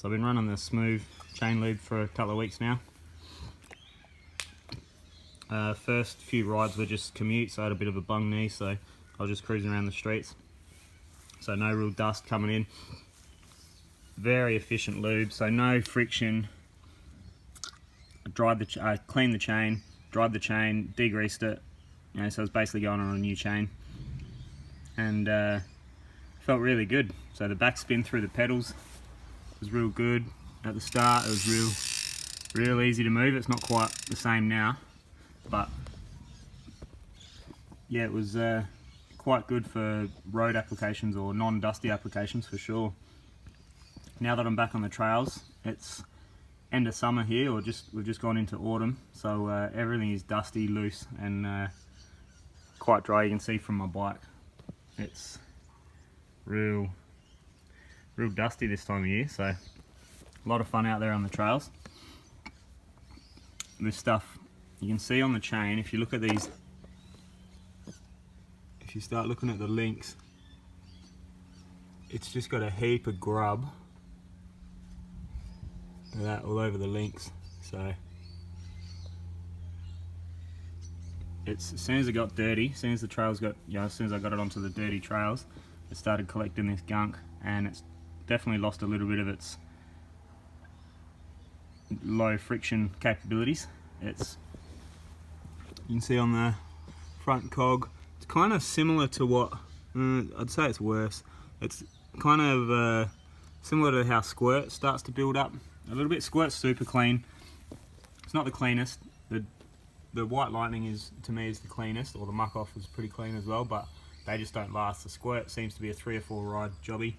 So I've been running the Smoove Chainlube for a couple of weeks now. First few rides were just commute, so I had a bit of a bung knee, so I was just cruising around the streets. So no real dust coming in. Very efficient lube, so no friction. I cleaned the chain, dried the chain, degreased it. You know, so it's basically going on a new chain, and felt really good. So the backspin through the pedals was real good at the start. It was real easy to move. It's not quite the same now, but yeah, it was quite good for road applications or non-dusty applications for sure. Now that I'm back on the trails, it's end of summer here, or we've just gone into autumn, so everything is dusty, loose, and quite dry. You can see from my bike, it's real dusty this time of year, so a lot of fun out there on the trails. This stuff you can see on the chain, if you look at these, if you start looking at the links, it's just got a heap of grub. Look at that, all over the links. So it's, as soon as it got dirty, as soon as the trails got, as soon as I got it onto the dirty trails, it started collecting this gunk, and it's definitely lost a little bit of its low friction capabilities. It's, you can see on the front cog, it's kind of similar to what, I'd say it's worse. It's kind of similar to how Squirt starts to build up a little bit. Squirt's super clean. It's not the cleanest. The White Lightning is, to me, is the cleanest, or the Muck Off was pretty clean as well, but they just don't last. The Squirt seems to be a 3 or 4 ride jobby.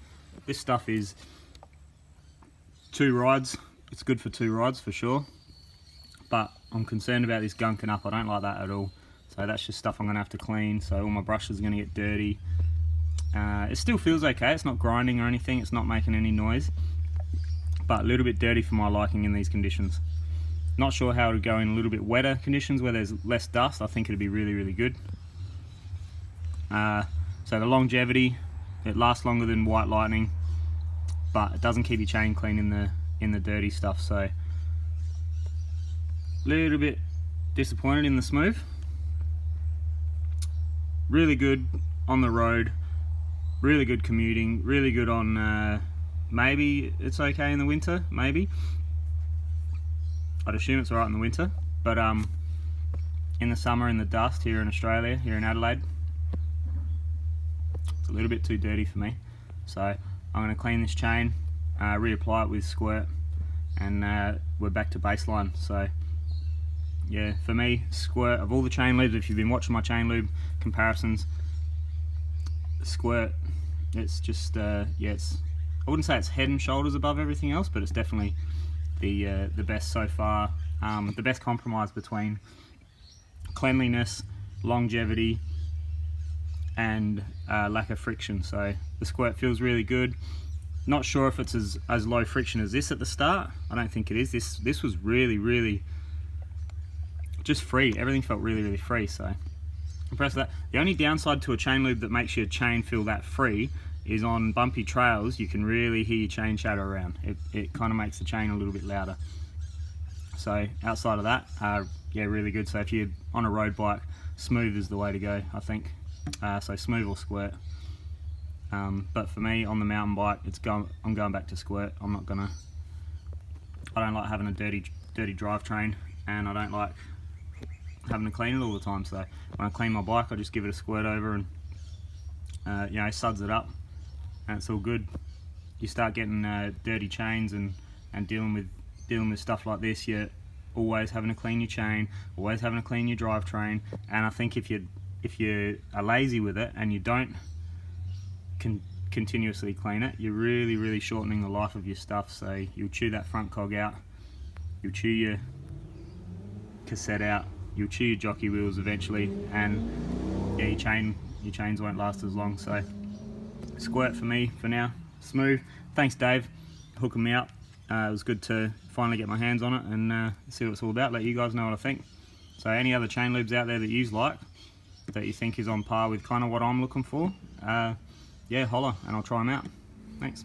This stuff is 2 rides. It's good for 2 rides for sure, but I'm concerned about this gunking up. I don't like that at all. So that's just stuff I'm gonna have to clean. So all my brushes are gonna get dirty. It still feels okay. It's not grinding or anything. It's not making any noise, but a little bit dirty for my liking in these conditions. Not sure how it would go in a little bit wetter conditions where there's less dust. I think it'd be really good. So the longevity, it lasts longer than White Lightning, but it doesn't keep your chain clean in the dirty stuff. So a little bit disappointed in the Smoove. Really good on the road, really good commuting, really good on maybe it's okay in the winter, maybe. I'd assume it's alright in the winter, but in the summer, in the dust here in Australia, here in Adelaide, it's a little bit too dirty for me. So I'm going to clean this chain, reapply it with Squirt, and we're back to baseline. So yeah, for me, Squirt, of all the chain lubes, if you've been watching my chain lube comparisons, Squirt, it's just yeah, it's, I wouldn't say it's head and shoulders above everything else, but it's definitely the best so far. The best compromise between cleanliness, longevity, and lack of friction. So the Squirt feels really good. Not sure if it's as low friction as this at the start. I don't think it is. This was really just free. Everything felt really free. So impressed with that. The only downside to a chain lube that makes your chain feel that free is on bumpy trails. You can really hear your chain chatter around. It kind of makes the chain a little bit louder. So outside of that, yeah, really good. So if you're on a road bike, Smoove is the way to go, I think. So Smoove or Squirt. But for me, on the mountain bike, I'm going back to Squirt. I don't like having a dirty drivetrain, and I don't like having to clean it all the time. So when I clean my bike, I just give it a squirt over and you know, suds it up, and it's all good. You start getting dirty chains and dealing with stuff like this, you're always having to clean your chain, always having to clean your drivetrain. And I think if you are lazy with it and you don't continuously clean it, you're really shortening the life of your stuff. So you'll chew that front cog out, you'll chew your cassette out, you'll chew your jockey wheels eventually, and yeah, your chains won't last as long. So Squirt for me for now. Smoove, thanks Dave, hooking me up. It was good to finally get my hands on it and see what it's all about, let you guys know what I think. So any other chain lubes out there that you like, that you think is on par with kind of what I'm looking for, yeah, holler and I'll try them out. Thanks.